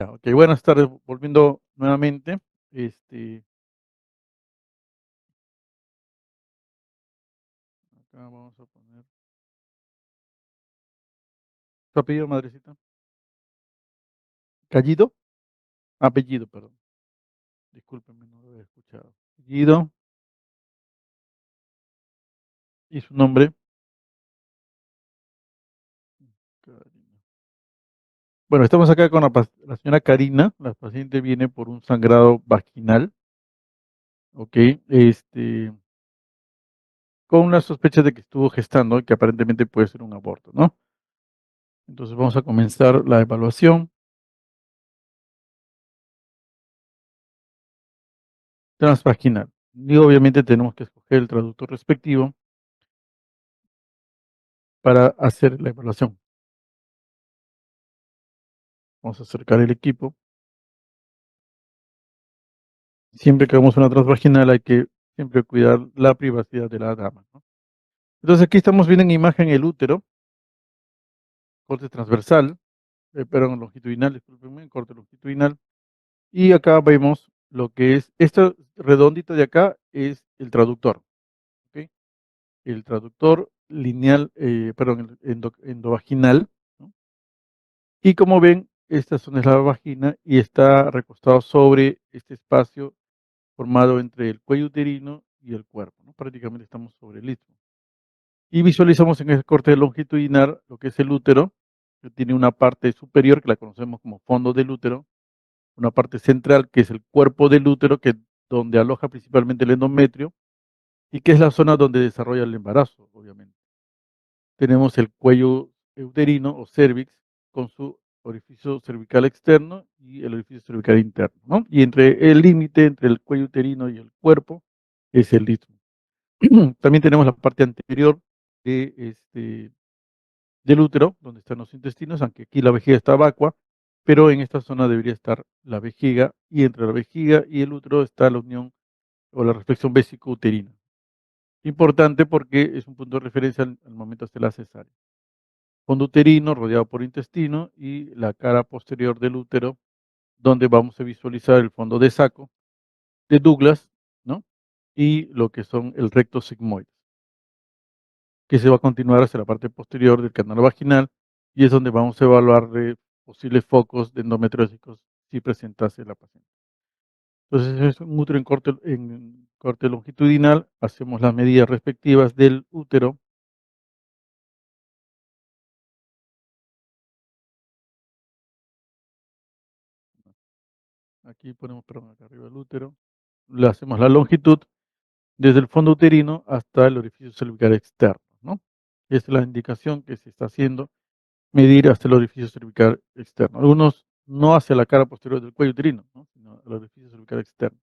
Ya, ok, buenas tardes, volviendo nuevamente. Este, acá vamos a poner su apellido, madrecita. ¿Callido? Apellido, perdón. Discúlpeme, no lo había escuchado. Apellido y su nombre. Karina. Bueno, estamos acá con la señora Karina. La paciente viene por un sangrado vaginal, ok, con una sospecha de que estuvo gestando y que aparentemente puede ser un aborto, ¿no? Entonces vamos a comenzar la evaluación transvaginal. Y obviamente tenemos que escoger el traductor respectivo para hacer la evaluación. Vamos a acercar el equipo. Siempre que hagamos una transvaginal hay que siempre cuidar la privacidad de la dama, ¿no? Entonces aquí estamos viendo en imagen el útero, corte transversal, perdón, longitudinal, discúlpenme, corte longitudinal. Y acá vemos lo que es, esto redondito de acá es el traductor, ¿ok? El traductor lineal, perdón, el endovaginal, ¿no? Y como ven, esta zona es la vagina y está recostado sobre este espacio formado entre el cuello uterino y el cuerpo, ¿no? Prácticamente estamos sobre el istmo. Y visualizamos en ese corte longitudinal lo que es el útero, que tiene una parte superior que la conocemos como fondo del útero, una parte central que es el cuerpo del útero, que donde aloja principalmente el endometrio y que es la zona donde desarrolla el embarazo, obviamente. Tenemos el cuello uterino o cervix con su orificio cervical externo y el orificio cervical interno, ¿no? Y entre el límite entre el cuello uterino y el cuerpo es el istmo. También tenemos la parte anterior de del útero, donde están los intestinos, aunque aquí la vejiga está vacua, pero en esta zona debería estar la vejiga y entre la vejiga y el útero está la unión o la reflexión vésico-uterina. Importante porque es un punto de referencia al momento de hacer la cesárea. Fondo uterino rodeado por intestino y la cara posterior del útero, donde vamos a visualizar el fondo de saco de Douglas, ¿no? Y lo que son el recto sigmoide, que se va a continuar hacia la parte posterior del canal vaginal y es donde vamos a evaluar posibles focos de endometriósicos si presentase la paciente. Entonces es un útero en corte longitudinal, hacemos las medidas respectivas del útero. Aquí ponemos, perdón, acá arriba el útero, le hacemos la longitud desde el fondo uterino hasta el orificio cervical externo, ¿no? Esta es la indicación que se está haciendo, medir hasta el orificio cervical externo. Algunos no hacia la cara posterior del cuello uterino, ¿no? Sino el orificio cervical externo.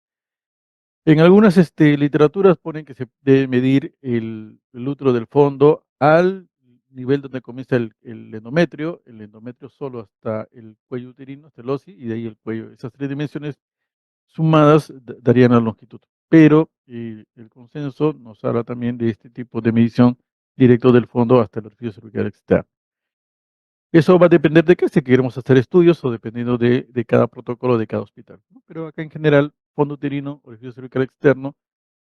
En algunas literaturas ponen que se debe medir el útero del fondo al nivel donde comienza el endometrio solo hasta el cuello uterino, hasta el OSI, y de ahí el cuello. Esas tres dimensiones sumadas darían la longitud. Pero el consenso nos habla también de este tipo de medición directo del fondo hasta el orificio cervical externo. Eso va a depender de qué, si queremos hacer estudios o dependiendo de cada protocolo de cada hospital, ¿no? Pero acá en general, fondo uterino, orificio cervical externo,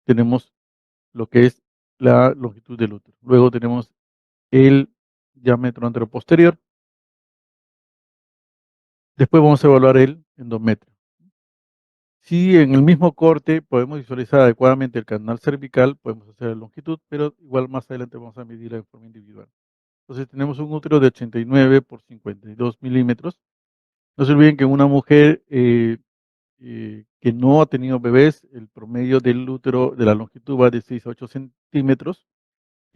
tenemos lo que es la longitud del útero. Luego tenemos el diámetro anteroposterior. Después vamos a evaluar el endometrio. Si en el mismo corte podemos visualizar adecuadamente el canal cervical, podemos hacer la longitud, pero igual más adelante vamos a medirla de forma individual. Entonces tenemos un útero de 89 por 52 milímetros. No se olviden que en una mujer que no ha tenido bebés, el promedio del útero de la longitud va de 6 a 8 centímetros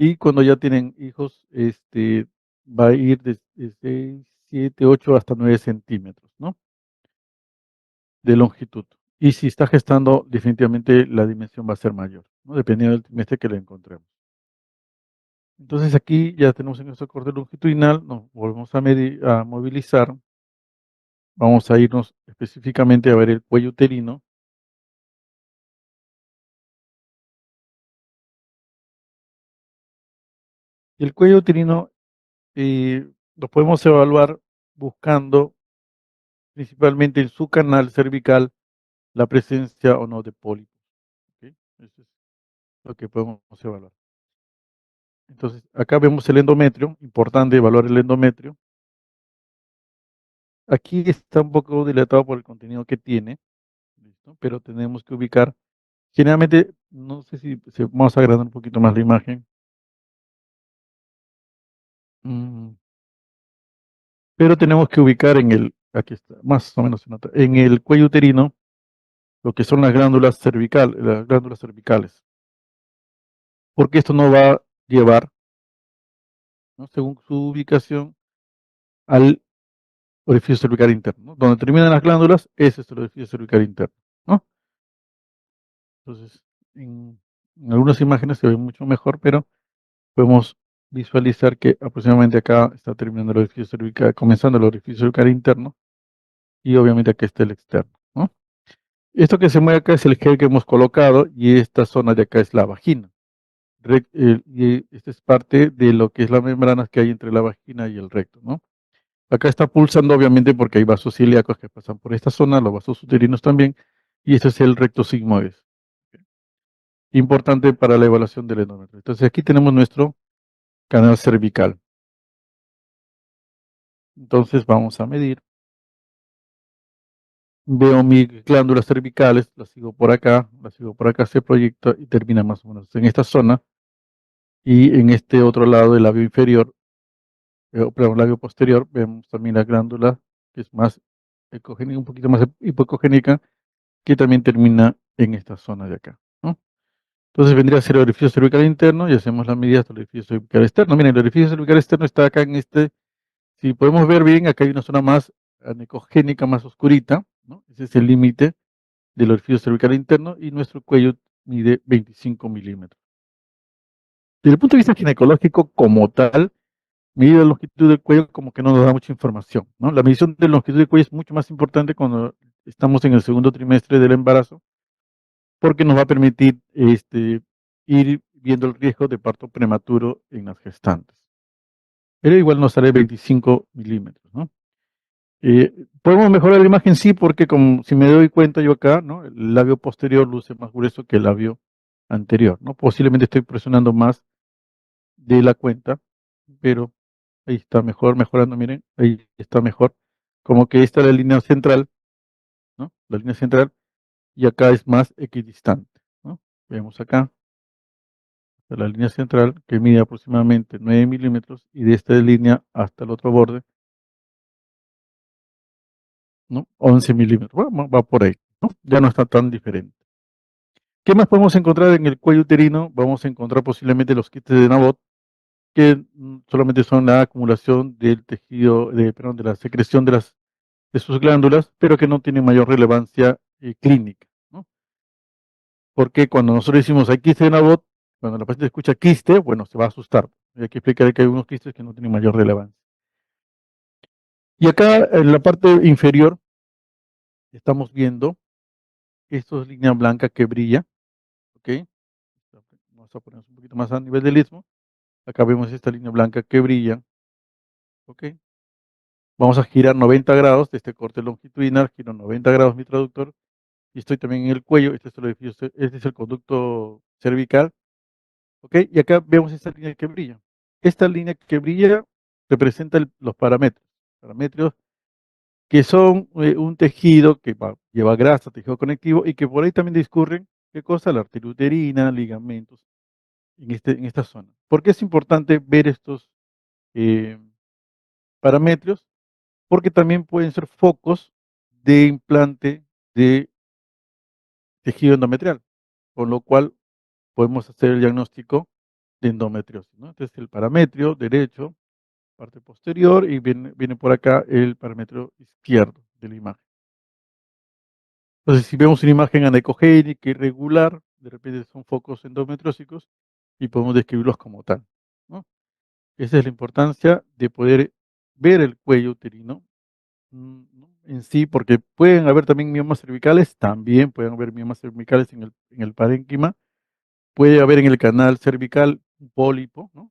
y cuando ya tienen hijos, va a ir de 6, 7, 8 hasta 9 centímetros, ¿no? De longitud. Y si está gestando, definitivamente la dimensión va a ser mayor, ¿no? Dependiendo del trimestre que le encontremos. Entonces aquí ya tenemos en nuestro corte longitudinal, nos volvemos a medir, a movilizar. Vamos a irnos específicamente a ver el cuello uterino. Y el cuello uterino lo podemos evaluar buscando principalmente en su canal cervical la presencia o no de pólipos. ¿Ok? Eso es lo que podemos evaluar. Entonces, acá vemos el endometrio, importante evaluar el endometrio. Aquí está un poco dilatado por el contenido que tiene, ¿listo? Pero tenemos que ubicar, generalmente, no sé si vamos a agrandar un poquito más la imagen. Mm, pero tenemos que ubicar aquí está, más o menos se nota, en el cuello uterino, lo que son las glándulas cervicales, porque esto no va a llevar, ¿no?, según su ubicación, al orificio cervical interno, ¿no? Donde terminan las glándulas, ese es el orificio cervical interno, ¿no? Entonces, en algunas imágenes se ve mucho mejor, pero podemos visualizar que aproximadamente acá está terminando el orificio cervical, comenzando el orificio cervical interno, y obviamente aquí está el externo, ¿no? Esto que se mueve acá es el gel que hemos colocado, y esta zona de acá es la vagina. Y esta es parte de lo que es la membrana que hay entre la vagina y el recto, ¿no? Acá está pulsando obviamente porque hay vasos ilíacos que pasan por esta zona, los vasos uterinos también, y este es el recto sigmoides. Importante para la evaluación del endometrio. Entonces aquí tenemos nuestro canal cervical. Entonces vamos a medir. Veo mis glándulas cervicales, las sigo por acá, se proyecta y termina más o menos en esta zona. Y en este otro lado del labio inferior, perdón, labio posterior, vemos también la glándula, que es más ecogénica, un poquito más hipocogénica, que también termina en esta zona de acá, ¿no? Entonces vendría a ser el orificio cervical interno y hacemos la medida hasta el orificio cervical externo. Miren, el orificio cervical externo está acá en este, si podemos ver bien, acá hay una zona más anecogénica, más oscurita, ¿no? Ese es el límite del orificio cervical interno y nuestro cuello mide 25 milímetros. Desde el punto de vista ginecológico como tal, medir la longitud del cuello como que no nos da mucha información, ¿no? La medición de longitud del cuello es mucho más importante cuando estamos en el segundo trimestre del embarazo, porque nos va a permitir ir viendo el riesgo de parto prematuro en las gestantes. Pero igual nos sale 25 milímetros, ¿no? Podemos mejorar la imagen, sí, porque como si me doy cuenta yo acá, ¿no?, el labio posterior luce más grueso que el labio anterior, ¿no? Posiblemente estoy presionando más de la cuenta, pero ahí está mejor, mejorando, miren, ahí está mejor. Como que esta es la línea central, ¿no? La línea central, y acá es más equidistante, ¿no? Vemos acá la línea central que mide aproximadamente 9 milímetros y de esta línea hasta el otro borde, ¿no?, 11 milímetros. Bueno, va por ahí, ¿no? Ya no está tan diferente. ¿Qué más podemos encontrar en el cuello uterino? Vamos a encontrar posiblemente los quistes de Nabot, que solamente son la acumulación del tejido, perdón, de la secreción de sus glándulas, pero que no tienen mayor relevancia clínica, ¿no? Porque cuando nosotros decimos hay quiste de Nabot, cuando la paciente escucha quiste, bueno, se va a asustar. Hay que explicar que hay unos quistes que no tienen mayor relevancia. Y acá en la parte inferior estamos viendo esta línea blanca que brilla, ¿ok? Vamos a ponernos un poquito más a nivel del istmo. Acá vemos esta línea blanca que brilla, ¿ok? Vamos a girar 90 grados de este corte longitudinal, giro 90 grados mi traductor, y estoy también en el cuello, este es el conducto cervical, ¿ok? Y acá vemos esta línea que brilla. Esta línea que brilla representa los parámetros que son un tejido que lleva grasa, tejido conectivo, y que por ahí también discurren, ¿qué cosa? La arteria uterina, ligamentos, en esta zona. ¿Por qué es importante ver estos eh, parámetros? Porque también pueden ser focos de implante de tejido endometrial, con lo cual podemos hacer el diagnóstico de endometriosis, ¿no? Entonces el parametrio derecho, parte posterior, y viene por acá el parámetro izquierdo de la imagen. Entonces, si vemos una imagen anecogénica irregular, de repente son focos endometriósicos y podemos describirlos como tal, ¿no? Esa es la importancia de poder ver el cuello uterino, ¿no?, en sí, porque pueden haber también miomas cervicales, también pueden haber miomas cervicales en el parénquima, puede haber en el canal cervical un pólipo, ¿no?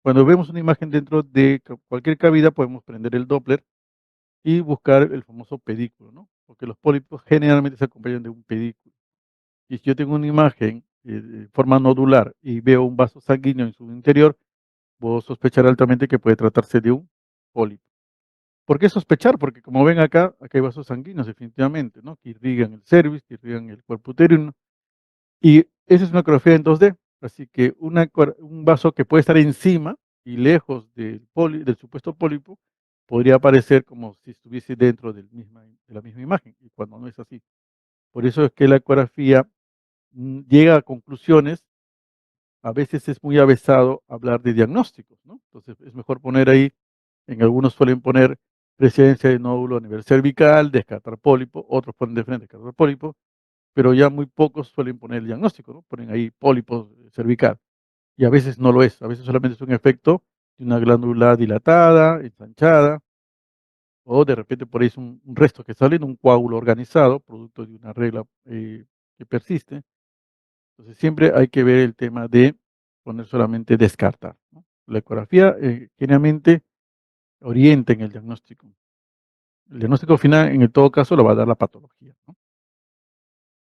Cuando vemos una imagen dentro de cualquier cavidad, podemos prender el Doppler y buscar el famoso pedículo, ¿no? Porque los pólipos generalmente se acompañan de un pedículo. Y si yo tengo una imagen de forma nodular y veo un vaso sanguíneo en su interior, puedo sospechar altamente que puede tratarse de un pólipo. ¿Por qué sospechar? Porque como ven acá hay vasos sanguíneos definitivamente, ¿no? Que irrigan el cervix, que irrigan el cuerpo uterino. Y esa es una ecografía en 2D. Así que un vaso que puede estar encima y lejos del supuesto pólipo podría aparecer como si estuviese dentro de la misma imagen, y cuando no es así. Por eso es que la ecografía llega a conclusiones. A veces es muy avesado hablar de diagnósticos, ¿no? Entonces es mejor poner ahí, en algunos suelen poner presencia de nódulo a nivel cervical, descartar pólipo, otros ponen de frente descartar pólipo, pero ya muy pocos suelen poner el diagnóstico, ¿no? Ponen ahí pólipo cervical, y a veces no lo es, a veces solamente es un efecto de una glándula dilatada, ensanchada, o de repente por ahí es un resto que sale en un coágulo organizado, producto de una regla que persiste. Entonces siempre hay que ver el tema de poner solamente descartar, ¿no? La ecografía generalmente orienta en el diagnóstico. El diagnóstico final, en todo caso, lo va a dar la patología, ¿no?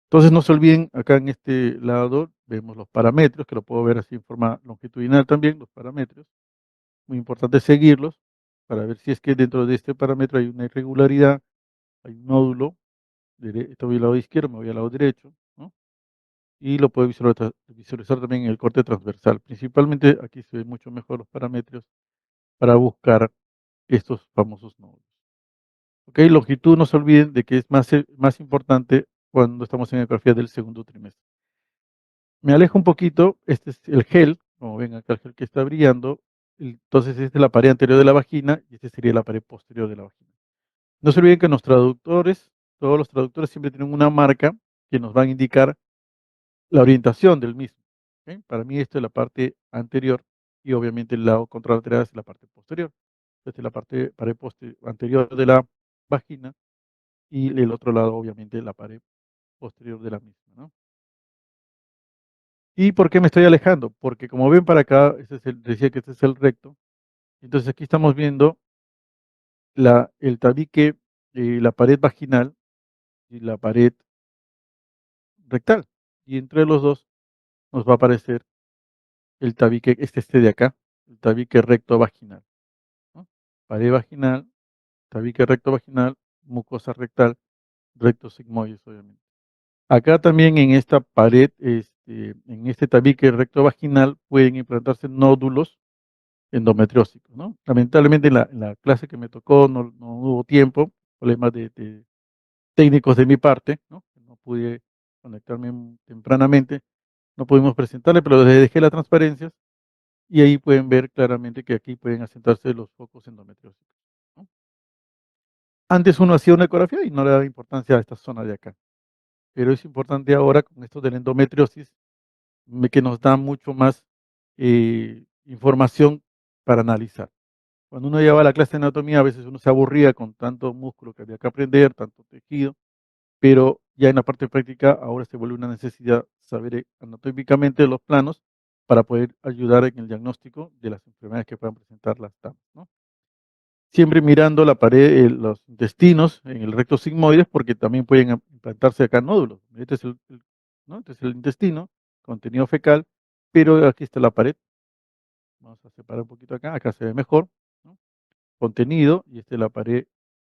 Entonces no se olviden, acá en este lado vemos los parámetros, que lo puedo ver así en forma longitudinal también, los parámetros. Muy importante seguirlos para ver si es que dentro de este parámetro hay una irregularidad, hay un nódulo, estoy al lado izquierdo, me voy al lado derecho, ¿no? Y lo puedo visualizar también en el corte transversal. Principalmente aquí se ven mucho mejor los parámetros para buscar estos famosos nódulos. Ok, longitud, no se olviden de que es más importante cuando estamos en ecografía del segundo trimestre. Me alejo un poquito, este es el gel, como ven acá el gel que está brillando, entonces esta es la pared anterior de la vagina y esta sería la pared posterior de la vagina. No se olviden que todos los traductores siempre tienen una marca que nos van a indicar la orientación del mismo. ¿Ok? Para mí esto es la parte anterior y obviamente el lado contralateral es la parte posterior. Esta es la pared anterior de la vagina y el otro lado obviamente la pared posterior de la misma, ¿no? ¿Y por qué me estoy alejando? Porque como ven para acá, decía que este es el recto, entonces aquí estamos viendo el tabique, la pared vaginal y la pared rectal. Y entre los dos nos va a aparecer el tabique, este de acá, el tabique recto vaginal, ¿no? Pared vaginal, tabique recto vaginal, mucosa rectal, recto sigmoides, obviamente. Acá también en esta pared, en este tabique recto vaginal, pueden implantarse nódulos endometriósicos, ¿no? Lamentablemente en la clase que me tocó no hubo tiempo, problemas de técnicos de mi parte, ¿no? No pude conectarme tempranamente, no pudimos presentarle, pero les dejé las transparencias y ahí pueden ver claramente que aquí pueden asentarse los focos endometriósicos, ¿no? Antes uno hacía una ecografía y no le daba importancia a esta zona de acá, pero es importante ahora con esto de la endometriosis, que nos da mucho más información para analizar. Cuando uno llevaba la clase de anatomía, a veces uno se aburría con tanto músculo que había que aprender, tanto tejido, pero ya en la parte práctica ahora se vuelve una necesidad saber anatómicamente los planos para poder ayudar en el diagnóstico de las enfermedades que puedan presentar las damas, ¿no? Siempre mirando la pared, los intestinos en el recto sigmoides, porque también pueden implantarse acá nódulos. Este es ¿no? Este es el intestino, contenido fecal, pero aquí está la pared. Vamos a separar un poquito acá se ve mejor, ¿no? Contenido, y esta es la pared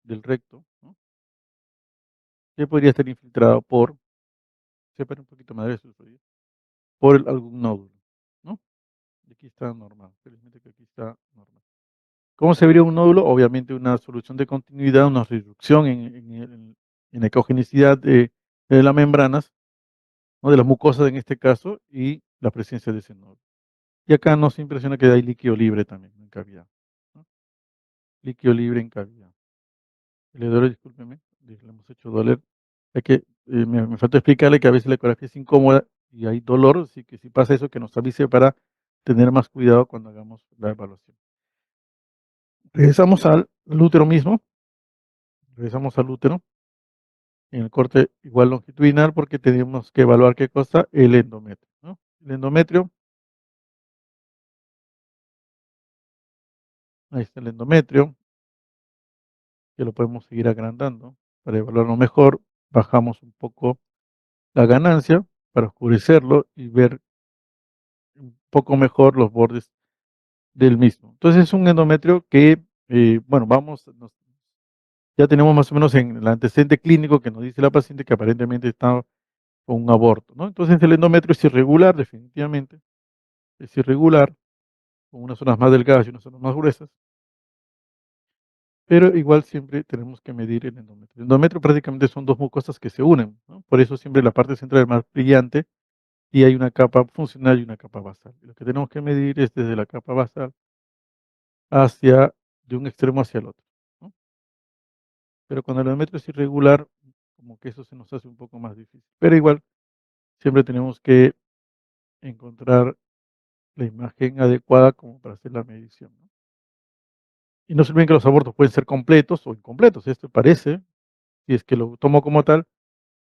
del recto, ¿no? Que podría estar infiltrado separa un poquito más de eso, por algún nódulo, ¿no? Y aquí está normal, felizmente que aquí está normal. ¿Cómo se vería un nódulo? Obviamente una solución de continuidad, una reducción en la ecogenicidad de las membranas, ¿no? De las mucosas en este caso, y la presencia de ese nódulo. Y acá nos impresiona que hay líquido libre también en cavidad, ¿no? Líquido libre en cavidad. Le duele, discúlpeme, le hemos hecho doler. Es que me falta explicarle que a veces la ecografía es incómoda y hay dolor, así que si pasa eso, que nos avise para tener más cuidado cuando hagamos la evaluación. Regresamos al útero mismo, regresamos al útero, en el corte igual longitudinal, porque tenemos que evaluar qué cosa, el endometrio, ¿no? El endometrio, ahí está el endometrio, que lo podemos seguir agrandando. Para evaluarlo mejor, bajamos un poco la ganancia para oscurecerlo y ver un poco mejor los bordes del mismo. Entonces es un endometrio que, bueno, ya tenemos más o menos en el antecedente clínico que nos dice la paciente que aparentemente está con un aborto, ¿no? Entonces el endometrio es irregular, definitivamente, es irregular, con unas zonas más delgadas y unas zonas más gruesas, pero igual siempre tenemos que medir el endometrio. El endometrio prácticamente son dos mucosas que se unen, ¿no? Por eso siempre la parte central es más brillante y hay una capa funcional y una capa basal. Lo que tenemos que medir es desde la capa basal hacia, de un extremo hacia el otro, ¿no? Pero cuando el endometrio es irregular, como que eso se nos hace un poco más difícil. Pero igual, siempre tenemos que encontrar la imagen adecuada como para hacer la medición, ¿no? Y no se olviden que los abortos pueden ser completos o incompletos. Esto parece, si es que lo tomo como tal,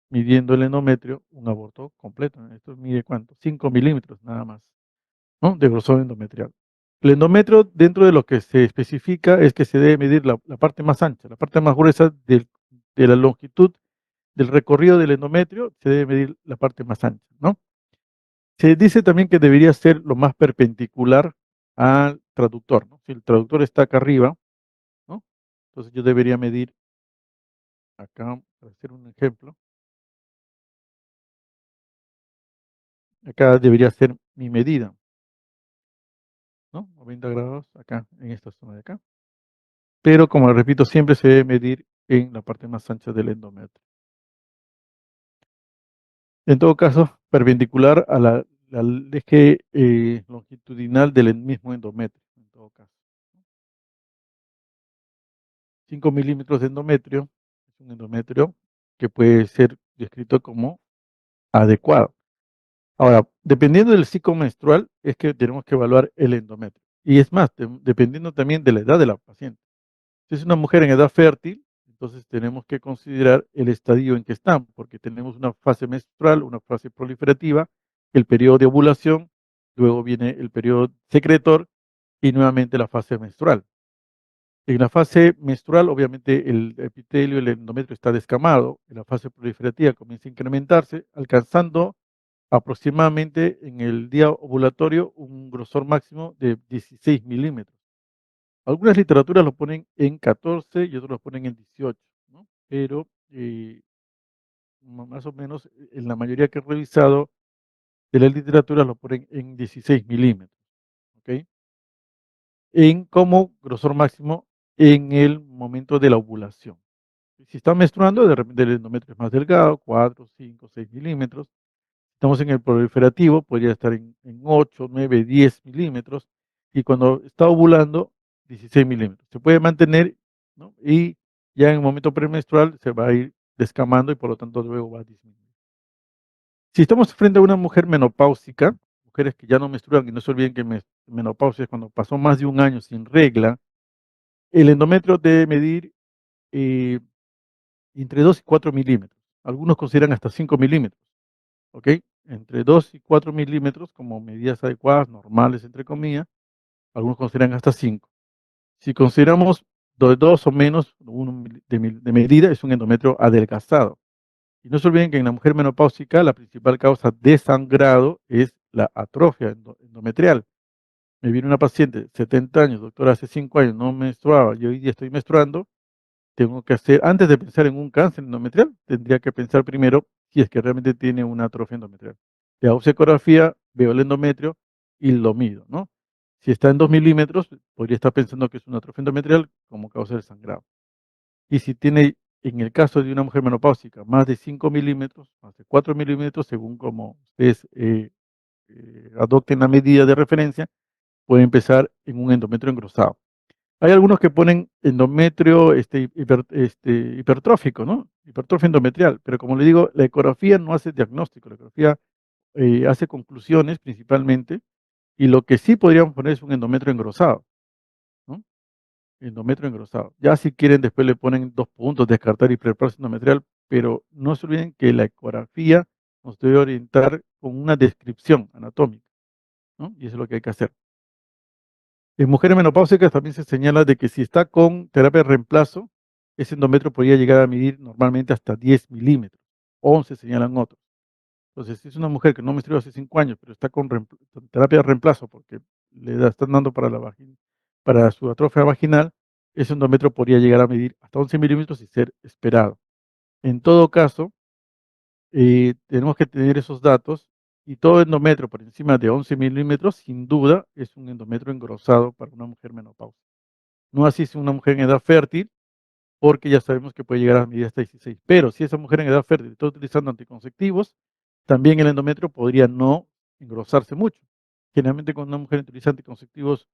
midiendo el endometrio, un aborto completo, ¿no? Esto mide ¿cuánto? 5 milímetros nada más, ¿no? De grosor endometrial. El endometrio, dentro de lo que se especifica, es que se debe medir la parte más ancha, la parte más gruesa de la longitud del recorrido del endometrio, se debe medir la parte más ancha, ¿no? Se dice también que debería ser lo más perpendicular al traductor, ¿no? Si el traductor está acá arriba, ¿no? Entonces yo debería medir acá, para hacer un ejemplo, acá debería ser mi medida, ¿no? 90 grados acá, en esta zona de acá. Pero como repito, siempre se debe medir en la parte más ancha del endometrio. En todo caso, perpendicular al eje longitudinal del mismo endometrio, en todo caso. 5 milímetros de endometrio es un endometrio que puede ser descrito como adecuado. Ahora, dependiendo del ciclo menstrual, es que tenemos que evaluar el endometrio. Y es más, dependiendo también de la edad de la paciente. Si es una mujer en edad fértil, entonces tenemos que considerar el estadio en que están, porque tenemos una fase menstrual, una fase proliferativa, el periodo de ovulación, luego viene el periodo secretor y nuevamente la fase menstrual. En la fase menstrual, obviamente, el epitelio, el endometrio está descamado. En la fase proliferativa comienza a incrementarse, alcanzando aproximadamente en el día ovulatorio un grosor máximo de 16 milímetros. Algunas literaturas lo ponen en 14 y otros lo ponen en 18, ¿no? Pero más o menos en la mayoría que he revisado de las literaturas lo ponen en 16 milímetros, ¿ok? En como grosor máximo en el momento de la ovulación. Si está menstruando, de repente el endometrio es más delgado, 4, 5, 6 milímetros. Estamos en el proliferativo, podría estar en 8, 9, 10 milímetros. Y cuando está ovulando, 16 milímetros. Se puede mantener, ¿no? Y ya en el momento premenstrual se va a ir descamando y por lo tanto luego va a disminuir. Si estamos frente a una mujer menopáusica, mujeres que ya no menstruan, y no se olviden que menopausia es cuando pasó más de un año sin regla, el endometrio debe medir eh, entre 2 y 4 milímetros. Algunos consideran hasta 5 milímetros, ¿ok? Entre 2 y 4 milímetros como medidas adecuadas, normales, entre comillas. Algunos consideran hasta 5. Si consideramos de 2 o menos uno de medida, es un endometrio adelgazado. Y no se olviden que en la mujer menopáusica la principal causa de sangrado es la atrofia endometrial. Me viene una paciente, 70 años, doctora, hace 5 años no menstruaba y hoy día estoy menstruando. Tengo que hacer, antes de pensar en un cáncer endometrial, tendría que pensar primero si es que realmente tiene una atrofia endometrial. Le hago ecografía, veo el endometrio y lo mido, ¿no? Si está en 2 milímetros, podría estar pensando que es una atrofia endometrial como causa del sangrado. Y si tiene, en el caso de una mujer menopáusica, más de 5 milímetros, más de 4 milímetros, según como ustedes adopten la medida de referencia, puede empezar en un endometrio engrosado. Hay algunos que ponen endometrio hipertrófico, ¿no? Hipertrofia endometrial, pero como le digo, la ecografía no hace diagnóstico, la ecografía hace conclusiones principalmente, y lo que sí podríamos poner es un endometrio engrosado, ¿no? Endometrio engrosado. Ya si quieren, después le ponen 2 puntos, descartar hiperplasia endometrial, pero no se olviden que la ecografía nos debe orientar con una descripción anatómica, ¿no? Y eso es lo que hay que hacer. En mujeres menopáusicas también se señala de que si está con terapia de reemplazo, ese endometrio podría llegar a medir normalmente hasta 10 milímetros, 11 señalan otros. Entonces, si es una mujer que no menstruó hace 5 años, pero está con terapia de reemplazo porque están dando para la vagina, para su atrofia vaginal, ese endometrio podría llegar a medir hasta 11 milímetros y ser esperado. En todo caso, tenemos que tener esos datos y todo endometrio por encima de 11 milímetros, sin duda, es un endometrio engrosado para una mujer menopáusica. No así si una mujer en edad fértil, porque ya sabemos que puede llegar a medir hasta 16. Pero si esa mujer en edad fértil está utilizando anticonceptivos, también el endometrio podría no engrosarse mucho. Generalmente cuando una mujer utiliza anticonceptivos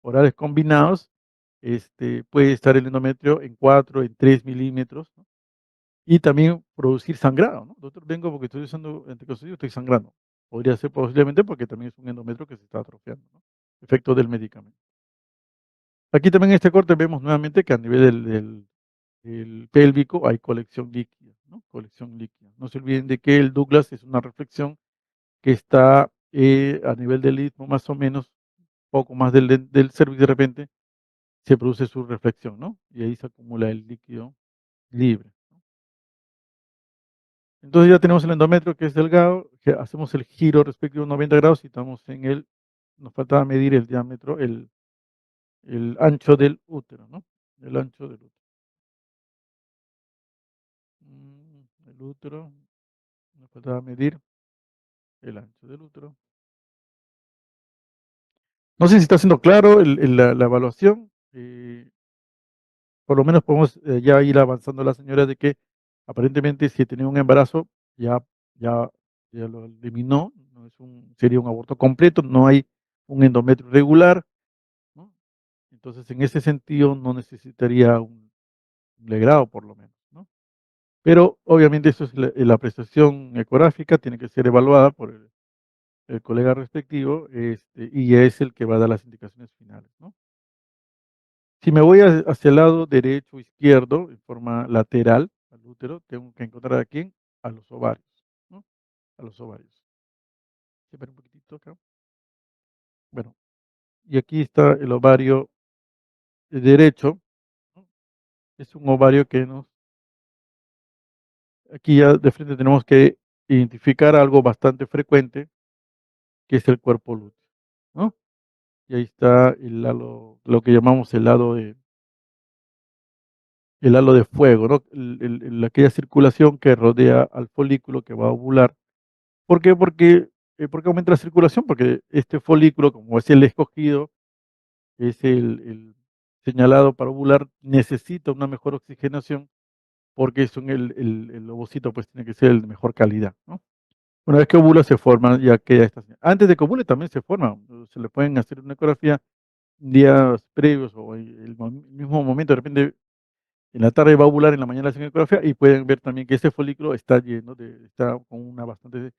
orales combinados, puede estar el endometrio en 4, en 3 milímetros, ¿no? Y también producir sangrado, ¿no? Doctor, vengo porque estoy usando anticonceptivos, estoy sangrando. Podría ser posiblemente porque también es un endometrio que se está atrofiando, ¿no? Efecto del medicamento. Aquí también en este corte vemos nuevamente que a nivel del pélvico hay colección líquida, ¿no? Colección líquida. No se olviden de que el Douglas es una reflexión que está a nivel del istmo más o menos, poco más del cervix de repente, se produce su reflexión, ¿no? Y ahí se acumula el líquido libre. Entonces ya tenemos el endometrio que es delgado, que hacemos el giro respectivo 90 grados y estamos en nos faltaba medir el diámetro, el ancho del útero, ¿no? El ancho del útero. El útero, nos faltaba medir el ancho del útero. No sé si está siendo claro la evaluación. Por lo menos podemos ya ir avanzando la señora de que aparentemente si tenía un embarazo, ya, ya, ya lo eliminó, no es sería un aborto completo, no hay un endometrio regular, ¿no? Entonces en ese sentido no necesitaría un legrado por lo menos, ¿no? Pero obviamente eso es la prestación ecográfica, tiene que ser evaluada por el colega respectivo, y es el que va a dar las indicaciones finales, ¿no? Si me voy hacia el lado derecho o izquierdo, en forma lateral al útero, tengo que encontrar a quién, a los ovarios, ¿no? A los ovarios. Espera un poquitito acá. Bueno, y aquí está el ovario derecho, ¿no? Es un ovario que aquí ya de frente tenemos que identificar algo bastante frecuente, que es el cuerpo lúteo, ¿no? Y ahí está lo que llamamos el halo de fuego, ¿no? Aquella circulación que rodea al folículo que va a ovular. ¿Por qué? Porque aumenta la circulación, porque este folículo, como es el escogido, es el señalado para ovular, necesita una mejor oxigenación, porque el ovocito pues tiene que ser el de mejor calidad, ¿no? Una vez que ovula se forman ya queda esta señal. Antes de que ovule también se forman, se le pueden hacer una ecografía días previos o el mismo momento, de repente en la tarde va a ovular, en la mañana hacen ecografía y pueden ver también que ese folículo está lleno está con una bastante de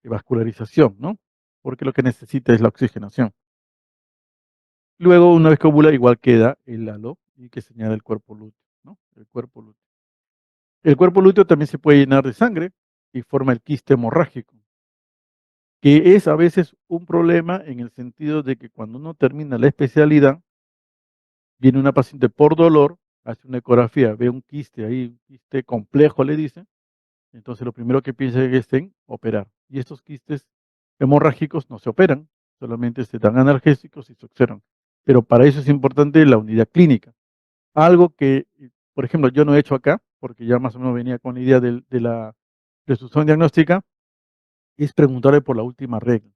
vascularización, ¿no? Porque lo que necesita es la oxigenación. Luego, una vez que ovula, igual queda el halo y que señala el cuerpo lúteo, ¿no? El cuerpo lúteo. El cuerpo lúteo también se puede llenar de sangre y forma el quiste hemorrágico, que es a veces un problema en el sentido de que cuando uno termina la especialidad, viene una paciente por dolor, hace una ecografía, ve un quiste ahí, un quiste complejo le dicen, entonces lo primero que piensa es en operar. Y estos quistes hemorrágicos no se operan, solamente se dan analgésicos y se observan. Pero para eso es importante la unidad clínica. Algo que, por ejemplo, yo no he hecho acá, porque ya más o menos venía con la idea de la resolución diagnóstica, es preguntarle por la última regla.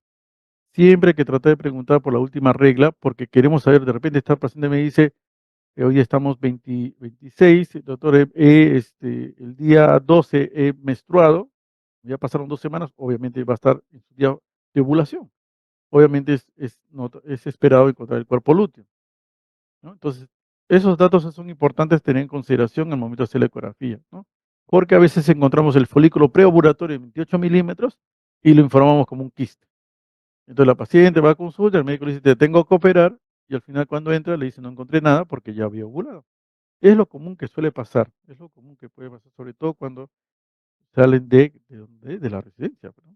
Siempre hay que tratar de preguntar por la última regla, porque queremos saber, de repente esta paciente me dice, hoy estamos 26, doctor, el día 12 he menstruado, ya pasaron 2 semanas, obviamente va a estar en su día de ovulación. Obviamente es esperado encontrar el cuerpo lúteo, ¿no? Entonces, esos datos son importantes tener en consideración al momento de hacer la ecografía, ¿no? Porque a veces encontramos el folículo preovulatorio de 28 milímetros y lo informamos como un quiste. Entonces la paciente va a consulta, el médico le dice, te tengo que operar, y al final cuando entra le dice, no encontré nada porque ya había ovulado. Es lo común que suele pasar, es lo común que puede pasar, sobre todo cuando salen de la residencia, ¿no?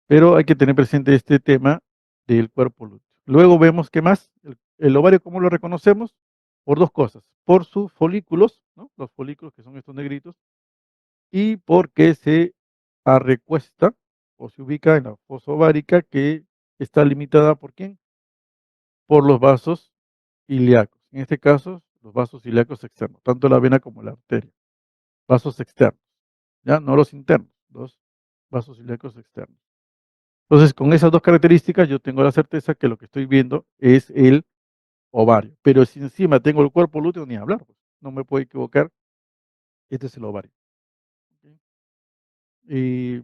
Pero hay que tener presente este tema del cuerpo lúteo. Luego vemos, ¿qué más? El ovario, ¿cómo lo reconocemos? por dos cosas, por sus folículos, ¿no? Los folículos que son estos negritos, y porque se arrecuesta o se ubica en la fosa ovárica que está limitada por quién? Por los vasos ilíacos. En este caso, los vasos ilíacos externos, tanto la vena como la arteria. Vasos externos, ¿ya? No los internos, los vasos ilíacos externos. Entonces, con esas dos características, yo tengo la certeza que lo que estoy viendo es el ovario. Pero si encima tengo el cuerpo lúteo, ni hablar, pues, no me puedo equivocar, este es el ovario. ¿Ok? Y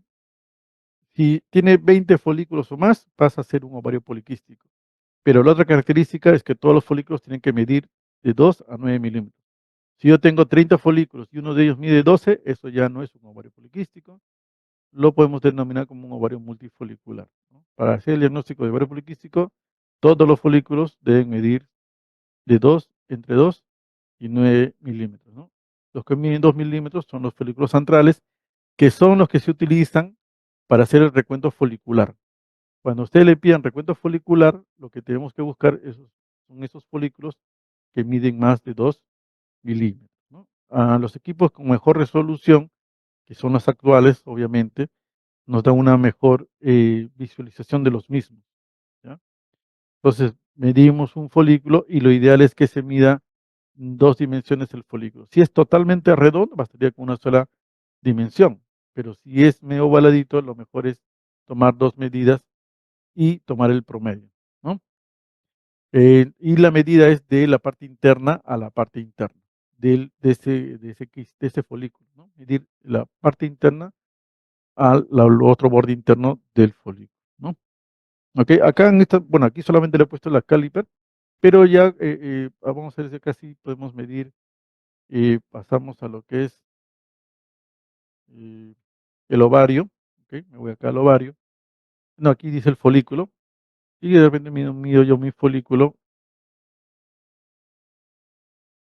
si tiene 20 folículos o más, pasa a ser un ovario poliquístico. Pero la otra característica es que todos los folículos tienen que medir de 2 a 9 milímetros. Si yo tengo 30 folículos y uno de ellos mide 12, eso ya no es un ovario poliquístico, lo podemos denominar como un ovario multifolicular, ¿no? Para hacer el diagnóstico de ovario poliquístico, todos los folículos deben medir de 2, entre 2 y 9 milímetros, ¿no? Los que miden 2 milímetros son los folículos centrales, que son los que se utilizan para hacer el recuento folicular. Cuando a usted le pidan recuento folicular, lo que tenemos que buscar son esos folículos que miden más de 2 milímetros, ¿no? A los equipos con mejor resolución, que son los actuales, obviamente, nos da una mejor visualización de los mismos, ¿ya? Entonces, medimos un folículo y lo ideal es que se mida dos dimensiones el folículo. Si es totalmente redondo, bastaría con una sola dimensión, pero si es medio ovaladito, lo mejor es tomar dos medidas y tomar el promedio, ¿no? Y la medida es de la parte interna a la parte interna de ese folículo, ¿no? Medir la parte interna al otro borde interno del folículo, ¿no? Ok, acá en esta, bueno, aquí solamente le he puesto la caliper, pero ya vamos a ver si casi podemos medir, pasamos a lo que es eh, el ovario, ok, me voy acá al ovario, no, aquí dice el folículo, y de repente mido yo mi folículo,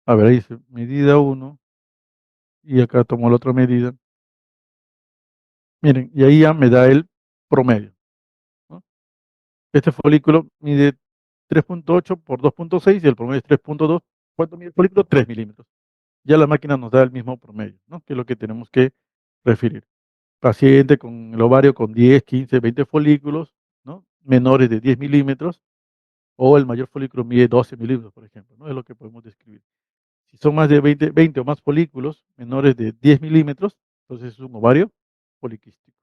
a ver, ahí dice medida uno y acá tomo la otra medida, miren, y ahí ya me da el promedio, ¿no? Este folículo mide 3.8 por 2.6 y el promedio es 3.2. ¿Cuánto mide el folículo? 3 milímetros. Ya la máquina nos da el mismo promedio, ¿no? Que es lo que tenemos que referir. Paciente con el ovario con 10, 15, 20 folículos, ¿no? Menores de 10 milímetros, o el mayor folículo mide 12 milímetros, por ejemplo, ¿no? Es lo que podemos describir. Si son más de 20 o más folículos, menores de 10 milímetros, entonces es un ovario poliquístico.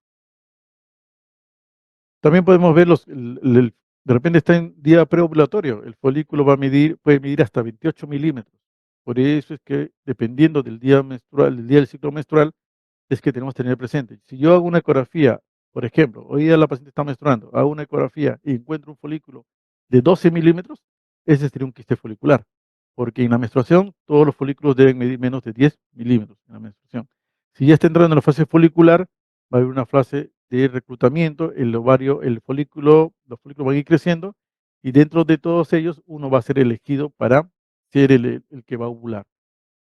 También podemos ver de repente está en día preovulatorio, el folículo puede medir hasta 28 milímetros. Por eso es que dependiendo del día menstrual, del día del ciclo menstrual, es que tenemos que tener presente. Si yo hago una ecografía, por ejemplo, hoy día la paciente está menstruando, hago una ecografía y encuentro un folículo de 12 milímetros, ese sería un quiste folicular, porque en la menstruación todos los folículos deben medir menos de 10 milímetros en la menstruación. Si ya está entrando en la fase folicular, va a haber una fase de reclutamiento, el ovario, los folículos van a ir creciendo y dentro de todos ellos uno va a ser elegido para ser el que va a ovular.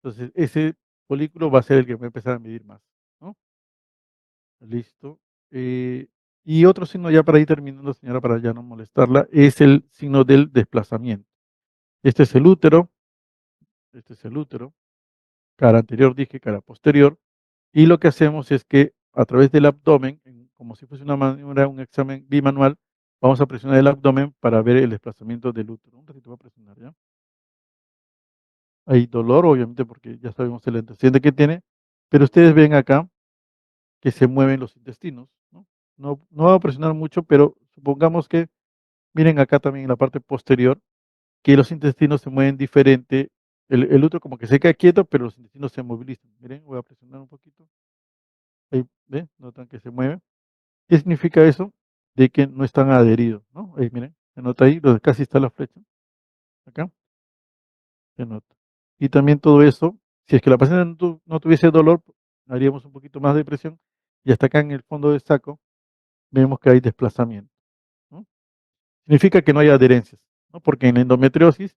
Entonces, ese folículo va a ser el que va a empezar a medir más, ¿no? Listo. Y otro signo ya para ir terminando, señora, para ya no molestarla, es el signo del desplazamiento. Este es el útero, este es el útero, cara anterior dije, cara posterior, y lo que hacemos es que a través del abdomen, como si fuese una maniobra, un examen bimanual, vamos a presionar el abdomen para ver el desplazamiento del útero. Un ratito voy a presionar, ¿ya? Hay dolor, obviamente, porque ya sabemos el antecedente que tiene, pero ustedes ven acá que se mueven los intestinos, ¿no? No va a presionar mucho, pero supongamos que, miren acá también en la parte posterior, que los intestinos se mueven diferente. El útero como que se queda quieto, pero los intestinos se movilizan. Miren, voy a presionar un poquito. Ahí, ¿ven? Notan que se mueve. ¿Qué significa eso? De que no están adheridos, ¿no? Ahí, miren, se nota ahí, donde casi está la flecha. Acá, se nota. Y también todo eso, si es que la paciente no tuviese dolor, haríamos un poquito más de presión. Y hasta acá en el fondo del saco, vemos que hay desplazamiento, ¿no? Significa que no hay adherencias, ¿no? Porque en la endometriosis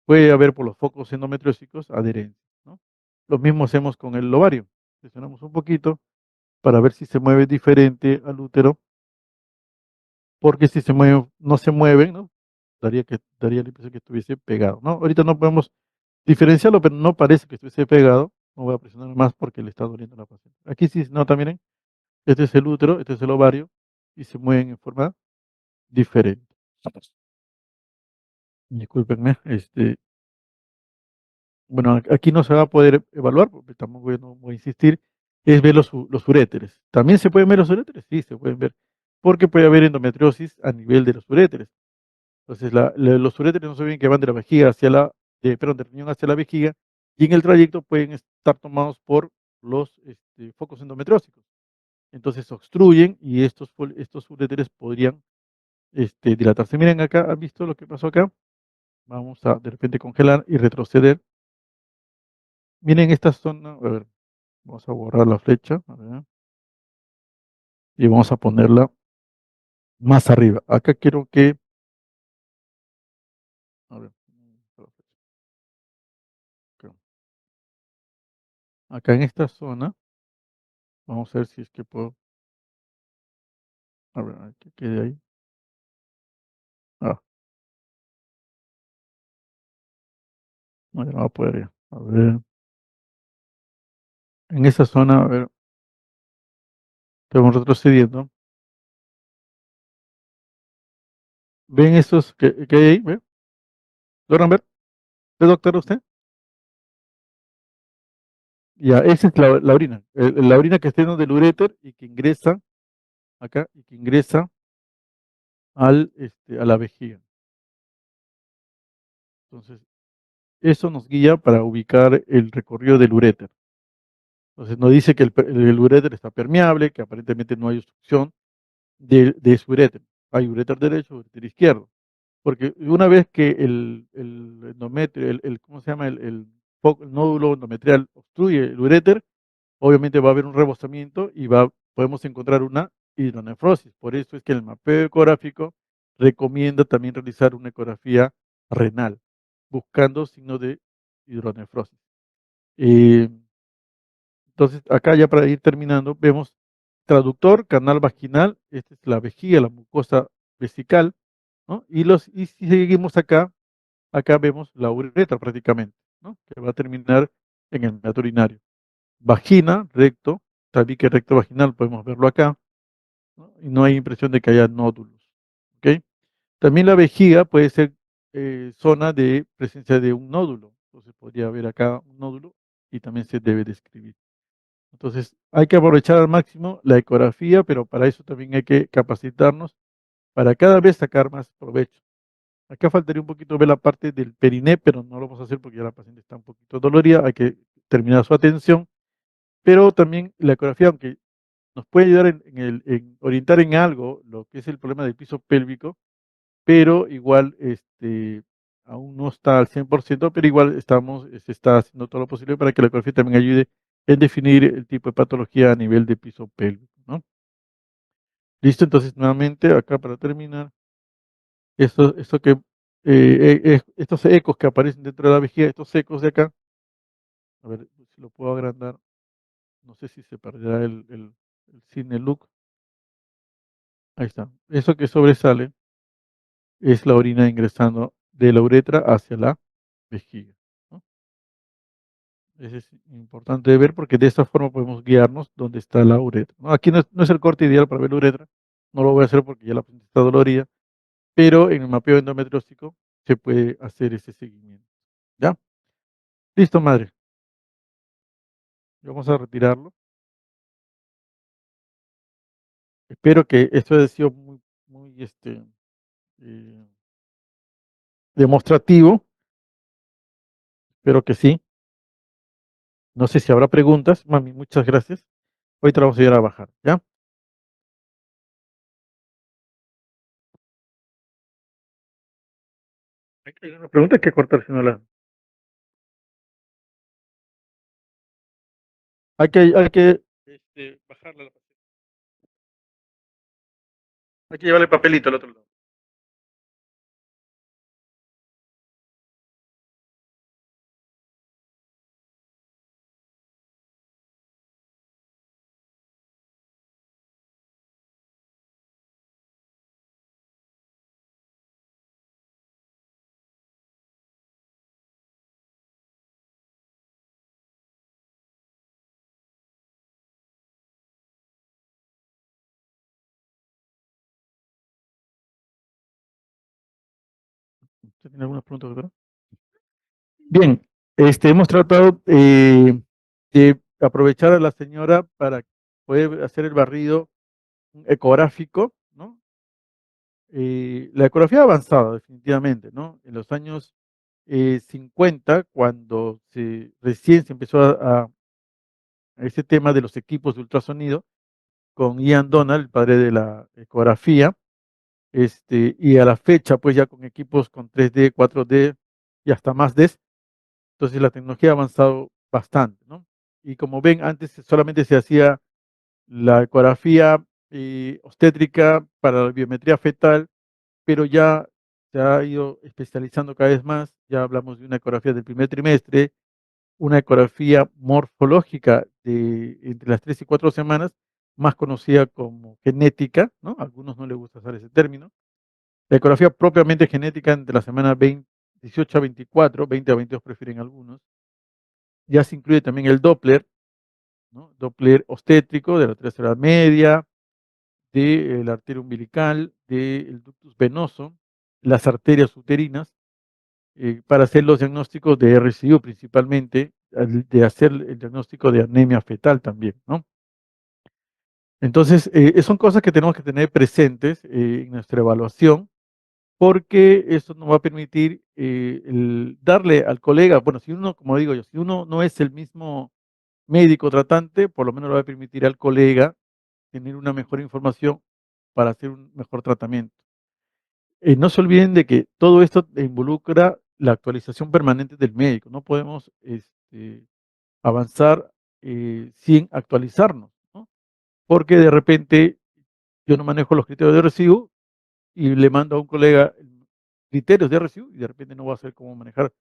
puede haber por los focos endometriósicos adherencias, ¿no? Lo mismo hacemos con el ovario. Presionamos un poquito para ver si se mueve diferente al útero, porque si se mueve, no se mueve, ¿no? Daría la impresión que estuviese pegado, ¿no? Ahorita no podemos diferenciarlo, pero no parece que estuviese pegado. No voy a presionar más porque le está doliendo a la paciente. Aquí sí se nota, miren, este es el útero, este es el ovario, y se mueven en forma diferente. Discúlpenme, bueno, aquí no se va a poder evaluar, porque tampoco no voy a insistir, es ver los uréteres. ¿También se pueden ver los uréteres? Sí, se pueden ver, porque puede haber endometriosis a nivel de los uréteres. Entonces, los uréteres no se ven que van de la vejiga hacia perdón, del riñón hacia la vejiga, y en el trayecto pueden estar tomados por los focos endometriósicos. Entonces obstruyen y estos uréteres podrían dilatarse. Miren acá, ¿han visto lo que pasó acá? Vamos a de repente congelar y retroceder. Miren esta zona, a ver, vamos a borrar la flecha, a ver, y vamos a ponerla más arriba. Acá quiero que, a ver, acá acá en esta zona, vamos a ver si es que puedo, a ver, que quede ahí. Ah, no, ya no va a poder ya. A ver, en esta zona, a ver, estamos retrocediendo. ¿Ven estos que hay ahí? ¿Ven? ¿Logran ver? ¿Ve, doctor, usted? Ya, esa es la orina. La orina que está dentro del uréter y que ingresa acá y que ingresa a la vejiga. Entonces, eso nos guía para ubicar el recorrido del uréter. Entonces, nos dice que el uréter está permeable, que aparentemente no hay obstrucción de su uréter. Hay uréter derecho, uréter izquierdo. Porque una vez que el endometrio, ¿cómo se llama? El nódulo endometrial obstruye el uréter, obviamente va a haber un rebosamiento y podemos encontrar una hidronefrosis. Por eso es que el mapeo ecográfico recomienda también realizar una ecografía renal, buscando signos de hidronefrosis. Eh, entonces, acá ya para ir terminando, vemos traductor, canal vaginal, esta es la vejiga, la mucosa vesical, ¿no? Y si seguimos acá vemos la uretra prácticamente, ¿no? Que va a terminar en el meato urinario. Vagina, recto, tabique recto vaginal, podemos verlo acá, ¿no? Y no hay impresión de que haya nódulos, ¿ok? También la vejiga puede ser zona de presencia de un nódulo, entonces podría haber acá un nódulo y también se debe describir. Entonces hay que aprovechar al máximo la ecografía, pero para eso también hay que capacitarnos para cada vez sacar más provecho. Acá faltaría un poquito ver la parte del periné, pero no lo vamos a hacer porque ya la paciente está un poquito dolorida, hay que terminar su atención, pero también la ecografía, aunque nos puede ayudar en orientar en algo lo que es el problema del piso pélvico, pero igual aún no está al 100%, pero igual se está haciendo todo lo posible para que la ecografía también ayude en definir el tipo de patología a nivel de piso pélvico, ¿no? Listo, entonces nuevamente acá para terminar, estos ecos que aparecen dentro de la vejiga, estos ecos de acá, a ver si lo puedo agrandar, no sé si se perderá el cine look, ahí está, eso que sobresale es la orina ingresando de la uretra hacia la vejiga, ¿no? Eso es importante de ver porque de esta forma podemos guiarnos dónde está la uretra, ¿no? Aquí no es el corte ideal para ver la uretra, no lo voy a hacer porque ya la paciente está dolorida, pero en el mapeo endometrióstico se puede hacer ese seguimiento, ¿ya? Listo, madre. Vamos a retirarlo. Espero que esto haya sido muy eh, demostrativo. Espero que sí. No sé si habrá preguntas. Mami, muchas gracias. Ahorita vamos a ir a bajar, ¿ya? Hay una pregunta que cortar si no la. Hay que bajarla. Hay que llevarle papelito al otro lado. ¿Tiene alguna pregunta, doctora? Bien, hemos tratado de aprovechar a la señora para poder hacer el barrido ecográfico, ¿no? La ecografía ha avanzado definitivamente, ¿no? En los años 50, cuando recién se empezó a ese tema de los equipos de ultrasonido, con Ian Donald, el padre de la ecografía, y a la fecha, pues ya con equipos con 3D, 4D y hasta más D. Entonces la tecnología ha avanzado bastante, ¿no? Y como ven, antes solamente se hacía la ecografía obstétrica para la biometría fetal, pero ya se ha ido especializando cada vez más. Ya hablamos de una ecografía del primer trimestre, una ecografía morfológica de entre las 3 y 4 semanas, más conocida como genética, ¿no? A algunos no les gusta usar ese término. La ecografía propiamente genética entre la semana 18 a 24, 20 a 22 prefieren algunos. Ya se incluye también el Doppler, ¿no? Doppler obstétrico de la tercera edad media, de la arteria umbilical, del ductus venoso, las arterias uterinas, para hacer los diagnósticos de RCU principalmente, de hacer el diagnóstico de anemia fetal también, ¿no? Entonces, son cosas que tenemos que tener presentes en nuestra evaluación, porque eso nos va a permitir darle al colega, bueno, si uno, como digo yo, si uno no es el mismo médico tratante, por lo menos le va a permitir al colega tener una mejor información para hacer un mejor tratamiento. No se olviden de que todo esto involucra la actualización permanente del médico. No podemos avanzar sin actualizarnos, ¿no? Porque de repente yo no manejo los criterios de residuo y le mando a un colega criterios de residuo y de repente no va a saber cómo manejar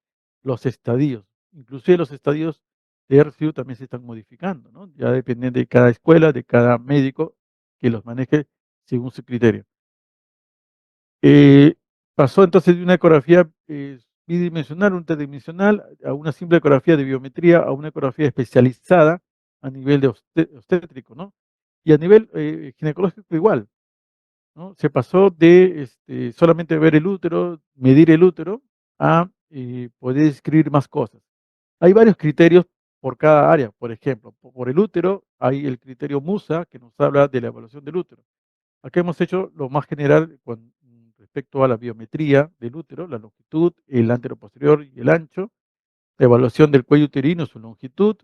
los estadios. Inclusive los estadios de RCU también se están modificando, ¿no? Ya dependen de cada escuela, de cada médico que los maneje según su criterio. Eh, Pasó entonces de una ecografía bidimensional, unidimensional, a una simple ecografía de biometría, a una ecografía especializada a nivel de obstétrico, ¿no? Y a nivel ginecológico igual, ¿no? Se pasó de solamente ver el útero, medir el útero, a poder describir más cosas. Hay varios criterios por cada área. Por ejemplo, por el útero hay el criterio MUSA, que nos habla de la evaluación del útero. Acá hemos hecho lo más general con respecto a la biometría del útero, la longitud, el anteroposterior y el ancho, la evaluación del cuello uterino, su longitud,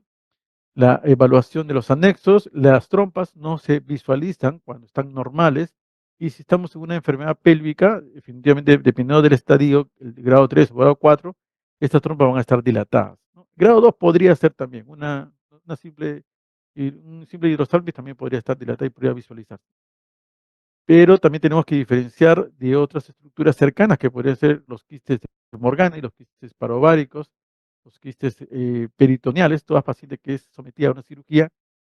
la evaluación de los anexos. Las trompas no se visualizan cuando están normales, y si estamos en una enfermedad pélvica, definitivamente dependiendo del estadio, el grado 3 o grado 4, estas trompas van a estar dilatadas, ¿no? Grado 2 podría ser también una simple, un simple hidrosalpis también podría estar dilatada y podría visualizarse. Pero también tenemos que diferenciar de otras estructuras cercanas que podrían ser los quistes de Morgana y los quistes parováricos, los quistes peritoneales. Toda paciente que es sometida a una cirugía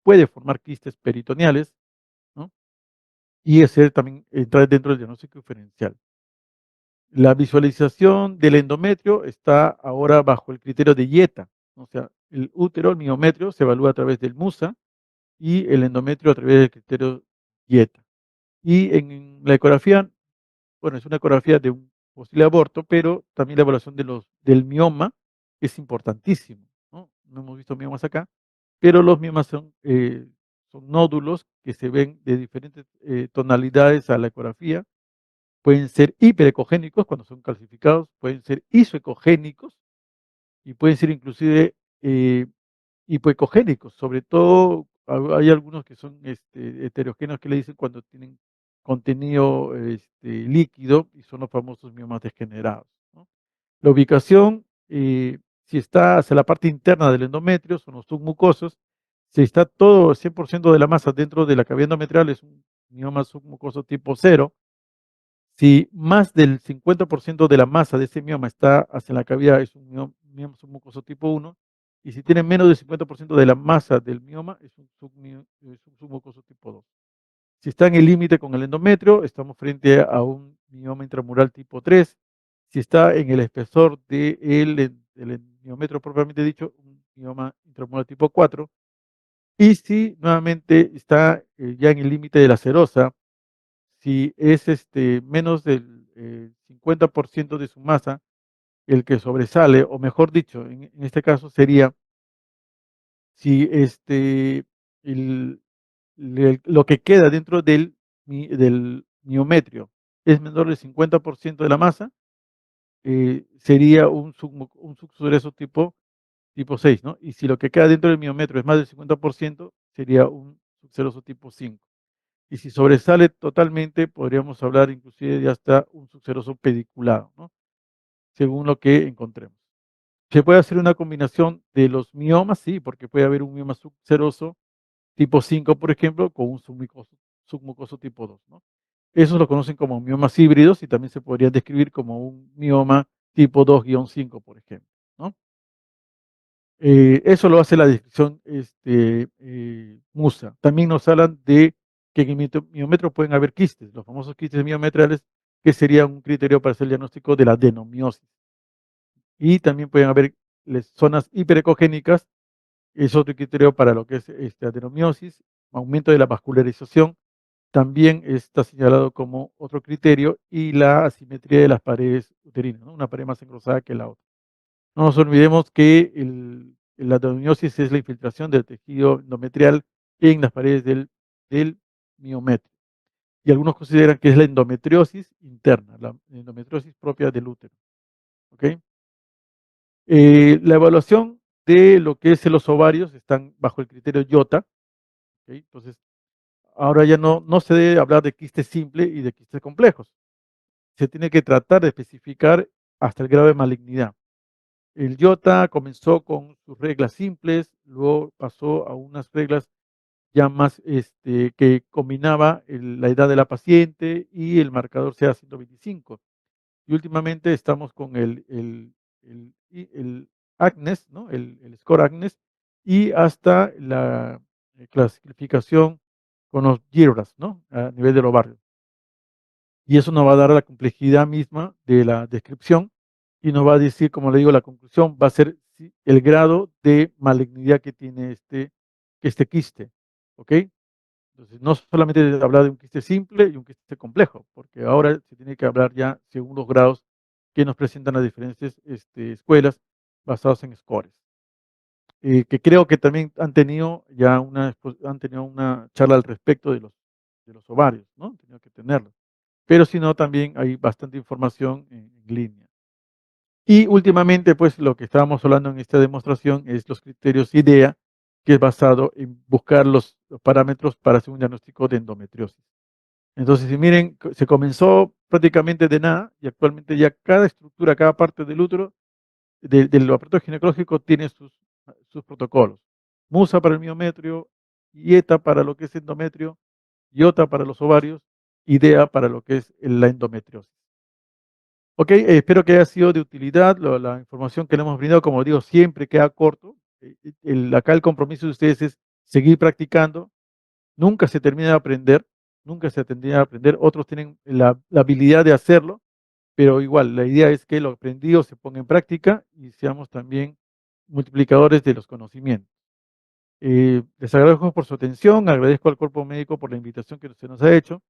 puede formar quistes peritoneales, ¿no? Y ese también entra dentro del diagnóstico diferencial. La visualización del endometrio está ahora bajo el criterio de IETA, o sea, el útero, el miometrio, se evalúa a través del MUSA y el endometrio a través del criterio IETA. Y en la ecografía, bueno, es una ecografía de un posible aborto, pero también la evaluación del mioma es importantísimo, ¿no? No hemos visto miomas acá, pero los miomas son nódulos que se ven de diferentes tonalidades a la ecografía. Pueden ser hiperecogénicos cuando son calcificados, pueden ser isoecogénicos y pueden ser inclusive hipoecogénicos. Sobre todo hay algunos que son heterogéneos, que le dicen cuando tienen contenido líquido, y son los famosos miomas degenerados, ¿no? La ubicación, si está hacia la parte interna del endometrio, son los submucosos. Si está todo 100% de la masa dentro de la cavidad endometrial, es un mioma submucoso tipo 0. Si más del 50% de la masa de ese mioma está hacia la cavidad, es un mioma submucoso tipo 1. Y si tiene menos del 50% de la masa del mioma, es un submucoso tipo 2. Si está en el límite con el endometrio, estamos frente a un mioma intramural tipo 3. Si está en el espesor del miometrio propiamente dicho, un mioma intramural tipo 4. Y si nuevamente está ya en el límite de la serosa, si es menos del 50% de su masa el que sobresale, o mejor dicho, en este caso sería si, el lo que queda dentro del miometrio es menor del 50% de la masa, sería un subsuceroso tipo 6, ¿no? Y si lo que queda dentro del miometrio es más del 50%, sería un subceroso tipo 5. Y si sobresale totalmente, podríamos hablar inclusive de hasta un subceroso pediculado, ¿no? Según lo que encontremos. ¿Se puede hacer una combinación de los miomas? Sí, porque puede haber un mioma subseroso tipo 5, por ejemplo, con un submucoso tipo 2, ¿no? Esos lo conocen como miomas híbridos y también se podría describir como un mioma tipo 2-5, por ejemplo, ¿no? Eso lo hace la descripción MUSA. También nos hablan de que en el miometrio pueden haber quistes, los famosos quistes miometriales, que sería un criterio para hacer el diagnóstico de la adenomiosis. Y también pueden haber zonas hiperecogénicas, es otro criterio para lo que es adenomiosis, aumento de la vascularización, también está señalado como otro criterio, y la asimetría de las paredes uterinas, ¿no? Una pared más engrosada que la otra. No nos olvidemos que la adenomiosis es la infiltración del tejido endometrial en las paredes del miometrio. Y algunos consideran que es la endometriosis interna, la endometriosis propia del útero. ¿Ok? La evaluación de lo que es los ovarios están bajo el criterio IOTA. ¿Ok? Entonces, ahora ya no se debe hablar de quistes simples y de quistes complejos. Se tiene que tratar de especificar hasta el grado de malignidad. El IOTA comenzó con sus reglas simples, luego pasó a unas reglas ya más que combinaba la edad de la paciente y el marcador sea 125. Y últimamente estamos con el ACNES, ¿no? El score ACNES, y hasta la clasificación con los GIRBRAS, ¿no? A nivel del ovario. Y eso nos va a dar la complejidad misma de la descripción y nos va a decir, como le digo, la conclusión va a ser el grado de malignidad que tiene este quiste. ¿Ok? Entonces, no solamente hablar de un quiste simple y un quiste complejo, porque ahora se tiene que hablar ya según los grados que nos presentan las diferentes escuelas basados en scores. Que creo que también han tenido una charla al respecto de los ovarios, ¿no? Han tenido que tenerlo. Pero si no, también hay bastante información en línea. Y últimamente, pues lo que estábamos hablando en esta demostración es los criterios IDEA, que es basado en buscar los parámetros para hacer un diagnóstico de endometriosis. Entonces, si miren, se comenzó prácticamente de nada y actualmente ya cada estructura, cada parte del útero, del aparato ginecológico tiene sus protocolos. MUSA para el miometrio, IETA para lo que es endometrio, IOTA para los ovarios, IDEA para lo que es la endometriosis. Ok, espero que haya sido de utilidad la información que le hemos brindado. Como digo, siempre queda corto. Acá el compromiso de ustedes es seguir practicando. Nunca se termina de aprender, nunca se termina de aprender. Otros tienen la habilidad de hacerlo, pero igual, la idea es que lo aprendido se ponga en práctica y seamos también multiplicadores de los conocimientos. Les agradezco por su atención, agradezco al cuerpo médico por la invitación que se nos ha hecho.